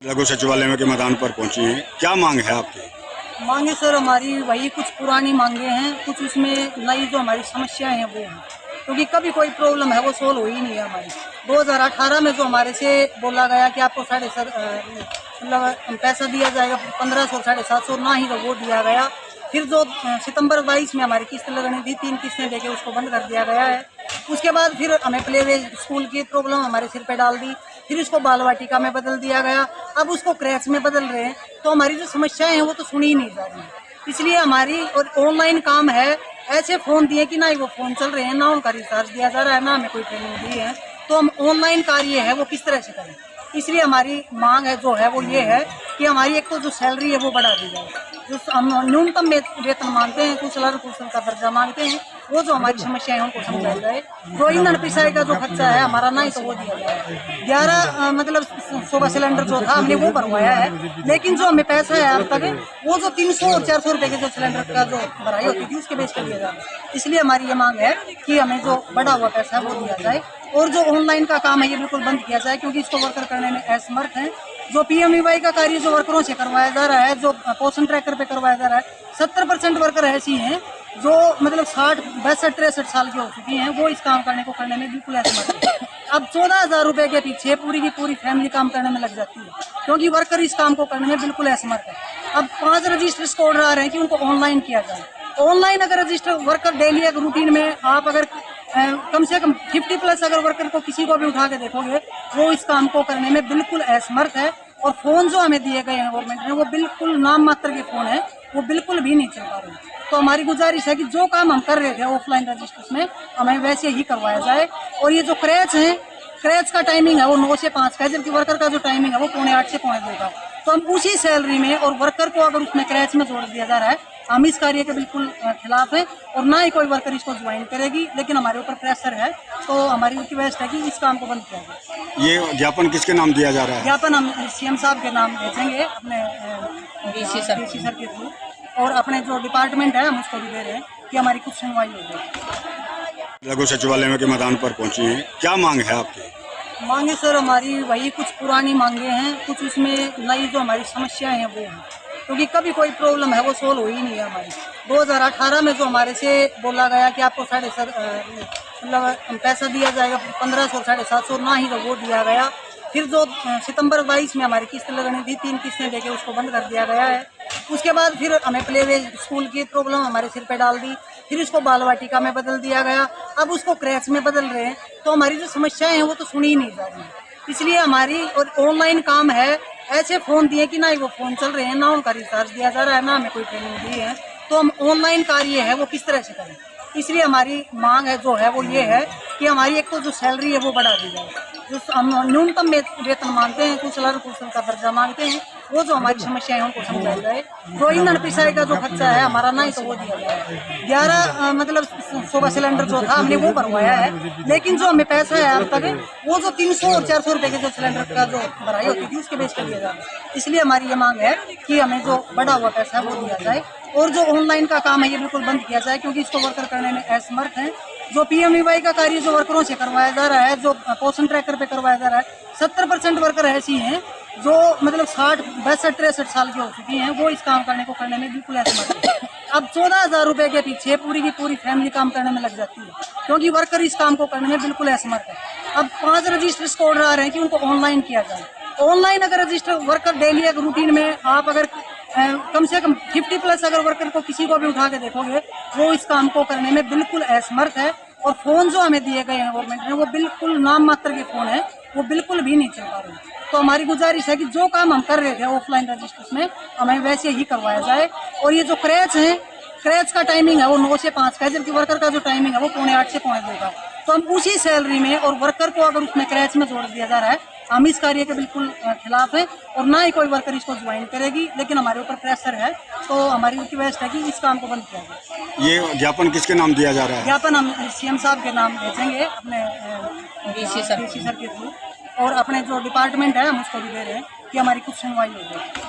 लघु सचिवालय के मैदान पर पहुंची हैं, क्या मांग है आपकी? मांगे सर हमारी वही कुछ पुरानी मांगे हैं, कुछ उसमें नई जो हमारी समस्याएं हैं वो हैं, क्योंकि कभी कोई प्रॉब्लम है वो सोल्व हो ही नहीं है हमारी। 2018 में जो हमारे से बोला गया कि आपको मतलब पैसा दिया जाएगा 1500 750, ना ही तो वो दिया गया। फिर जो सितंबर 22 में हमारी किस्त लगनी थी, 3 किस्तें देके उसको बंद कर दिया गया है। उसके बाद फिर हमें प्ले वे स्कूल की प्रॉब्लम हमारे सिर पे डाल दी, फिर उसको बाल वाटिका में बदल दिया गया, अब उसको क्रैच में बदल रहे हैं। तो हमारी जो समस्याएं हैं वो तो सुनी ही नहीं जा रही, इसलिए हमारी और ऑनलाइन काम है। ऐसे फ़ोन दिए कि ना ही वो फ़ोन चल रहे हैं, ना उनका रिचार्ज दिया जा रहा है, ना हमें कोई ट्रेनिंग दी है। तो हम ऑनलाइन कार्य है वो किस तरह से करें, इसलिए हमारी मांग है जो है वो ये है कि हमारी एक तो जो सैलरी है वो बढ़ा दी जाए, जो हम न्यूनतम वेतन मांगते हैं, कुशल का दर्जा मांगते हैं, वो जो हमारी समस्या है उनको समझाया जाए। जो ईंधन पिसाई का जो खर्चा है हमारा, ना ही तो वो दिया जाए। 11 मतलब 16 सिलेंडर जो था हमने वो भरवाया है, लेकिन जो हमें पैसा है अब तक वो जो 300 और 400 रुपये के जो सिलेंडर का जो भराई होती थी उसके बेस पर दिया जाए। इसलिए हमारी ये मांग है कि हमें जो बढ़ा हुआ पैसा है वो दिया जाए, और जो ऑनलाइन का काम है ये बिल्कुल बंद किया जाए, क्योंकि इसको वर्कर करने में असमर्थ हैं। जो PMEY का कार्य जो वर्करों से करवाया जा रहा है, जो पोषण ट्रैकर पे करवाया जा रहा है, 70% वर्कर ऐसी हैं जो मतलब 60, 62, 63 साल की हो चुकी हैं, वो इस काम करने में बिल्कुल असमर्थ है। अब 14,000 रुपये के पीछे पूरी की पूरी फैमिली काम करने में लग जाती है, क्योंकि वर्कर इस काम को करने में बिल्कुल असमर्थ है। अब 5 रजिस्टर्स को ऑर्डर आ रहे हैं कि उनको ऑनलाइन किया जाए। ऑनलाइन अगर रजिस्टर वर्कर डेली एक रूटीन में आप अगर कम से कम 50+ अगर वर्कर को किसी को भी उठा के देखोगे, वो इस काम को करने में बिल्कुल असमर्थ है। और फ़ोन जो हमें दिए गए हैं गवर्नमेंट ने वो बिल्कुल नाम मात्र के फ़ोन है, वो बिल्कुल भी नहीं चल पा रहे। तो हमारी गुजारिश है कि जो काम हम कर रहे थे ऑफलाइन रजिस्टर्स में, हमें वैसे ही करवाया जाए। और ये जो क्रैच है, क्रैच का टाइमिंग है वो 9 से 5 का है, जबकि वर्कर का जो टाइमिंग है वो 7:45 से 2:45 का। तो हम उसी सैलरी में और वर्कर को अगर उसमें क्रैच में जोड़ दिया जा रहा है, हम इस कार्य के बिल्कुल खिलाफ हैं, और ना ही कोई वर्कर इसको ज्वाइन करेगी। लेकिन हमारे ऊपर प्रेशर है, तो हमारी रिक्वेस्ट है कि इस काम को बंद किया जाए। ये ज्ञापन किसके नाम दिया जा रहा है? ज्ञापन हम CM साहब के नाम भेजेंगे, अपने DC सर के थ्रू, और अपने जो डिपार्टमेंट है हम उसको भी दे रहे हैं कि हमारी कुछ सुनवाई हो जाए। लघु सचिवालय के मैदान पर पहुंची हैं, क्या मांग है आपकी? मांगे सर हमारी वही कुछ पुरानी मांगे हैं, कुछ उसमें नई जो हमारी समस्याएं हैं वो हैं, क्योंकि कभी कोई प्रॉब्लम है वो सोल्व हो ही नहीं है हमारी। 2018 में जो हमारे से बोला गया कि आपको मतलब पैसा दिया जाएगा 1500 750, ना ही तो वो दिया गया। फिर जो सितंबर 22 में हमारी किस्त लगनी थी, 3 किस्तें देके उसको बंद कर दिया गया है। उसके बाद फिर हमें प्ले वे स्कूल की प्रॉब्लम हमारे सिर पे डाल दी, फिर उसको बाल वाटिका में बदल दिया गया, अब उसको क्रैच में बदल रहे हैं। तो हमारी जो समस्याएं हैं वो तो सुनी ही नहीं जा रही, इसलिए हमारी और ऑनलाइन काम है। ऐसे फ़ोन दिए कि ना ही वो फ़ोन चल रहे हैं, ना उनका रिचार्ज दिया जा रहा है, ना हमें कोई ट्रेनिंग दी है। तो हम ऑनलाइन कार्य है वो किस तरह से करें, इसलिए हमारी मांग है जो है वो ये है कि हमारी एक तो जो सैलरी है वो बढ़ा दी जाए, जो हम न्यूनतम वेतन मांगते हैं, कुशल का दर्जा मांगते हैं, वो जो हमारी समस्या है उनको समझाया जाए। जो ईंधन पिसाई का जो खर्चा है हमारा, ना ही तो वो दिया जाए। 11 मतलब 16 सिलेंडर जो था हमने वो भरवाया है, लेकिन जो हमें पैसा है अब तक वो जो 300 और 400 रुपये के जो सिलेंडर का जो भराई होती थी उसके बेस पर दिया जाए। इसलिए हमारी ये मांग है कि हमें जो बढ़ा हुआ पैसा है वो दिया जाए, और जो ऑनलाइन का काम है ये बिल्कुल बंद किया जाए, क्योंकि इसको वर्कर करने में असमर्थ हैं। जो PMEY का कार्य जो वर्करों से करवाया जा रहा है, जो पोषण ट्रैकर पे करवाया जा रहा है, 70% वर्कर ऐसी हैं जो मतलब 60, 62, 63 साल की हो चुकी हैं, वो इस काम करने में बिल्कुल असमर्थ है। अब 14,000 रुपये के पीछे पूरी की पूरी फैमिली काम करने में लग जाती है, क्योंकि वर्कर इस काम को करने में बिल्कुल असमर्थ है। अब 5 रजिस्टर्स को ऑर्डर आ रहे हैं कि उनको ऑनलाइन किया जाए। ऑनलाइन अगर रजिस्टर वर्कर डेली एक रूटीन में आप अगर कम से कम 50+ अगर वर्कर को किसी को भी उठा के देखोगे, वो इस काम को करने में बिल्कुल असमर्थ है। और फ़ोन जो हमें दिए गए हैं गवर्नमेंट ने वो बिल्कुल नाम मात्र के फ़ोन है, वो बिल्कुल भी नहीं चल पा रहे। तो हमारी गुजारिश है कि जो काम हम कर रहे थे ऑफलाइन रजिस्टर्स में, हमें वैसे ही करवाया जाए। और ये जो क्रैच है, क्रैच का टाइमिंग है वो 9 से 5 का है, जबकि वर्कर का जो टाइमिंग है वो 7:45 से 2:45 का। तो हम उसी सैलरी में और वर्कर को अगर उसमें क्रैच में जोड़ दिया जा रहा है, हम इस कार्य के बिल्कुल खिलाफ हैं, और ना ही कोई वर्कर इसको ज्वाइन करेगी। लेकिन हमारे ऊपर प्रेशर है, तो हमारी रिक्वेस्ट है कि इस काम को बंद किया जाए। ये ज्ञापन किसके नाम दिया जा रहा है? ज्ञापन हम CM साहब के नाम भेजेंगे, अपने DC सर के थ्रू, और अपने जो डिपार्टमेंट है हम उसको भी दे रहे हैं कि हमारी कुछ सुनवाई हो जाए।